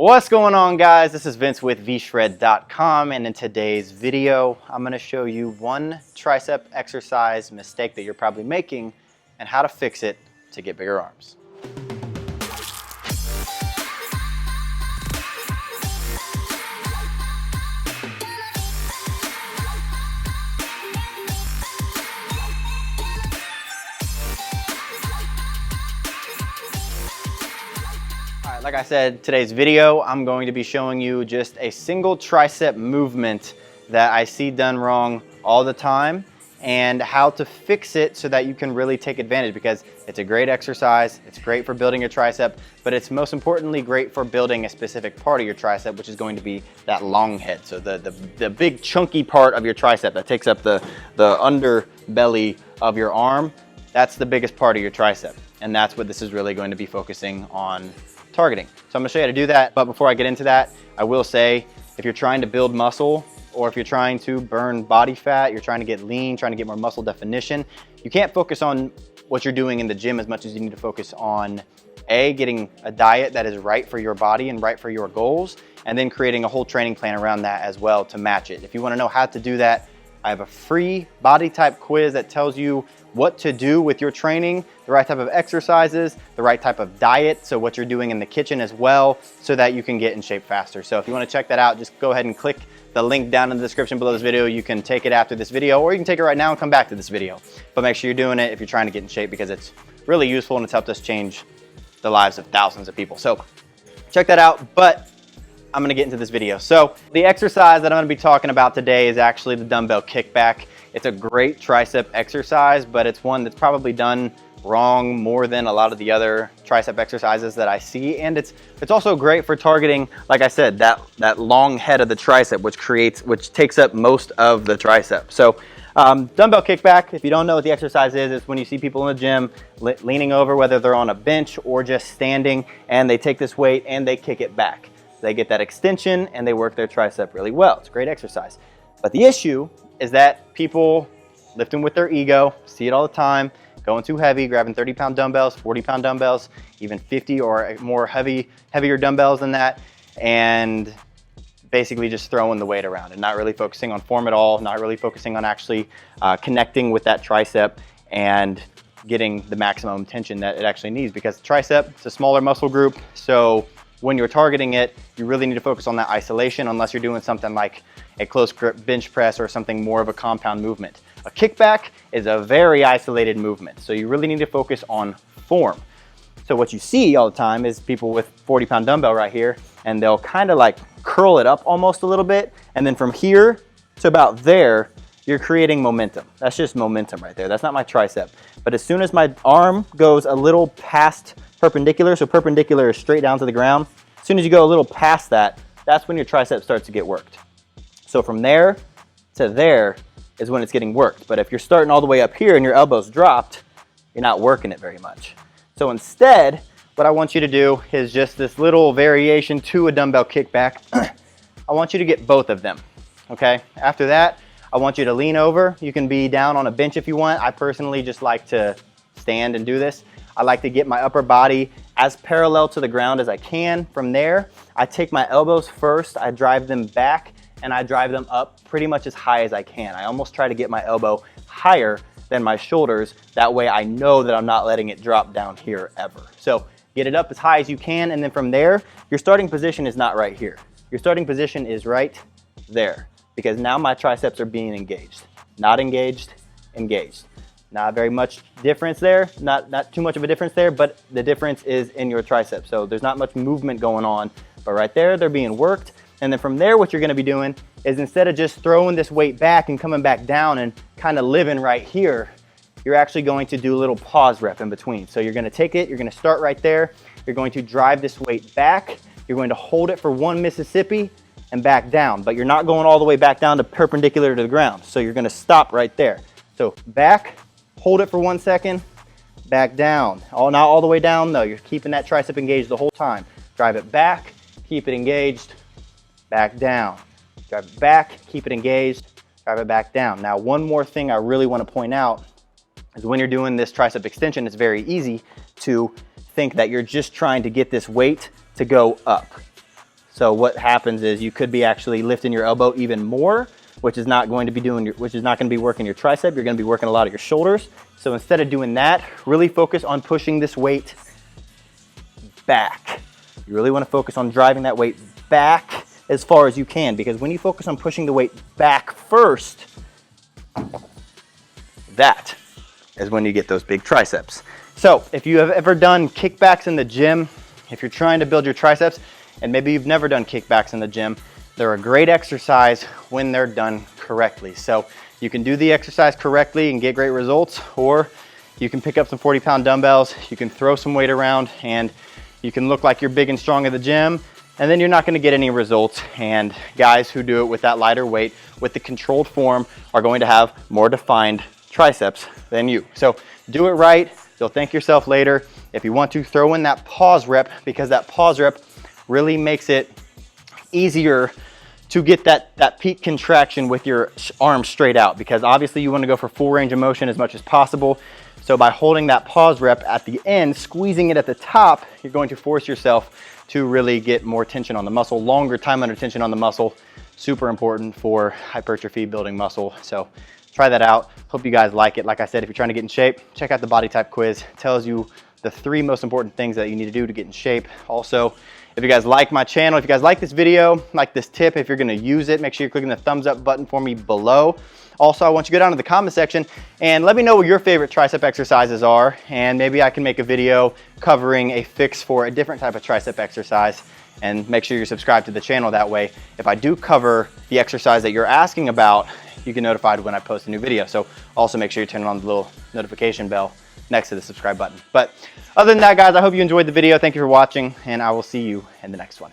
What's going on, guys? This is Vince with vshred.com, and in today's video I'm going to show you one tricep exercise mistake that you're probably making and how to fix it to get bigger arms. Like I said, today's video, I'm going to be showing you just a single tricep movement that I see done wrong all the time and how to fix it so that you can really take advantage, because it's a great exercise, it's great for building your tricep, but it's most importantly great for building a specific part of your tricep, which is going to be that long head. So the big chunky part of your tricep that takes up the underbelly of your arm, that's the biggest part of your tricep. And that's what this is really going to be focusing on targeting. So I'm gonna show you how to do that, but before I get into that, I will say, if you're trying to build muscle, or if you're trying to burn body fat, you're trying to get lean, trying to get more muscle definition, you can't focus on what you're doing in the gym as much as you need to focus on getting a diet that is right for your body and right for your goals, and then creating a whole training plan around that as well to match it. If you wanna know how to do that, I have a free body type quiz that tells you what to do with your training, the right type of exercises, the right type of diet, so what you're doing in the kitchen as well, so that you can get in shape faster. So if you want to check that out, just go ahead and click the link down in the description below this video. You can take it after this video, or you can take it right now and come back to this video. But make sure you're doing it if you're trying to get in shape, because it's really useful and it's helped us change the lives of thousands of people. So check that out, but I'm gonna get into this video. So the exercise that I'm gonna be talking about today is actually the dumbbell kickback. It's a great tricep exercise, but it's one that's probably done wrong more than a lot of the other tricep exercises that I see. And it's also great for targeting, like I said, that long head of the tricep, which takes up most of the tricep. So dumbbell kickback, if you don't know what the exercise is, it's when you see people in the gym leaning over, whether they're on a bench or just standing, and they take this weight and they kick it back. They get that extension and they work their tricep really well. It's a great exercise. But the issue is that people lifting with their ego, see it all the time, going too heavy, grabbing 30-pound dumbbells, 40-pound dumbbells, even 50 or more heavier dumbbells than that, and basically just throwing the weight around and not really focusing on form at all, not really focusing on actually connecting with that tricep and getting the maximum tension that it actually needs, because tricep is a smaller muscle group. So when you're targeting it, you really need to focus on that isolation, unless you're doing something like a close grip bench press or something more of a compound movement. A kickback is a very isolated movement, so you really need to focus on form. So what you see all the time is people with 40-pound dumbbell right here, and they'll kind of like curl it up almost a little bit, and then from here to about there, you're creating momentum. That's just momentum right there. That's not my tricep. But as soon as my arm goes a little past perpendicular, so perpendicular is straight down to the ground, as soon as you go a little past that, that's when your tricep starts to get worked. So from there to there is when it's getting worked. But if you're starting all the way up here and your elbow's dropped, you're not working it very much. So instead, what I want you to do is just this little variation to a dumbbell kickback. I want you to get both of them, okay? After that, I want you to lean over. You can be down on a bench if you want. I personally just like to stand and do this. I like to get my upper body as parallel to the ground as I can. From there, I take my elbows first, I drive them back, and I drive them up pretty much as high as I can. I almost try to get my elbow higher than my shoulders. That way I know that I'm not letting it drop down here ever. So get it up as high as you can, and then from there, your starting position is not right here. Your starting position is right there, because now my triceps are being engaged. Not engaged, engaged. Not very much difference there, not too much of a difference there, but the difference is in your triceps. So there's not much movement going on, but right there, they're being worked. And then from there, what you're gonna be doing is, instead of just throwing this weight back and coming back down and kind of living right here, you're actually going to do a little pause rep in between. So you're gonna take it, you're gonna start right there, you're going to drive this weight back, you're going to hold it for 1 Mississippi and back down, but you're not going all the way back down to perpendicular to the ground. So you're gonna stop right there. So back, hold it for 1 second, back down. Not all the way down though, you're keeping that tricep engaged the whole time. Drive it back, keep it engaged, back down. Drive it back, keep it engaged, drive it back down. Now, one more thing I really want to point out is, when you're doing this tricep extension, it's very easy to think that you're just trying to get this weight to go up. So what happens is you could be actually lifting your elbow even more, which is not going to be working your tricep. You're going to be working a lot of your shoulders. So instead of doing that, really focus on pushing this weight back. You really want to focus on driving that weight back as far as you can, because when you focus on pushing the weight back first, that is when you get those big triceps. So if you have ever done kickbacks in the gym, if you're trying to build your triceps, and maybe you've never done kickbacks in the gym, they're a great exercise when they're done correctly. So you can do the exercise correctly and get great results, or you can pick up some 40-pound dumbbells, you can throw some weight around, and you can look like you're big and strong at the gym, and then you're not gonna get any results. And guys who do it with that lighter weight, with the controlled form, are going to have more defined triceps than you. So do it right, you'll thank yourself later. If you want to, throw in that pause rep, because that pause rep really makes it easier to get that peak contraction with your arms straight out, because obviously you want to go for full range of motion as much as possible. So by holding that pause rep at the end, squeezing it at the top, you're going to force yourself to really get more tension on the muscle, longer time under tension on the muscle. Super important for hypertrophy, building muscle. So try that out. Hope you guys like it. Like I said, if you're trying to get in shape, check out the body type quiz. It tells you the 3 most important things that you need to do to get in shape. Also, if you guys like my channel, if you guys like this video, like this tip, if you're gonna use it, make sure you're clicking the thumbs up button for me below. Also, I want you to go down to the comment section and let me know what your favorite tricep exercises are, and maybe I can make a video covering a fix for a different type of tricep exercise. And make sure you're subscribed to the channel. That way, if I do cover the exercise that you're asking about, you get notified when I post a new video. So also make sure you turn on the little notification bell next to the subscribe button. But other than that, guys, I hope you enjoyed the video. Thank you for watching, and I will see you in the next one.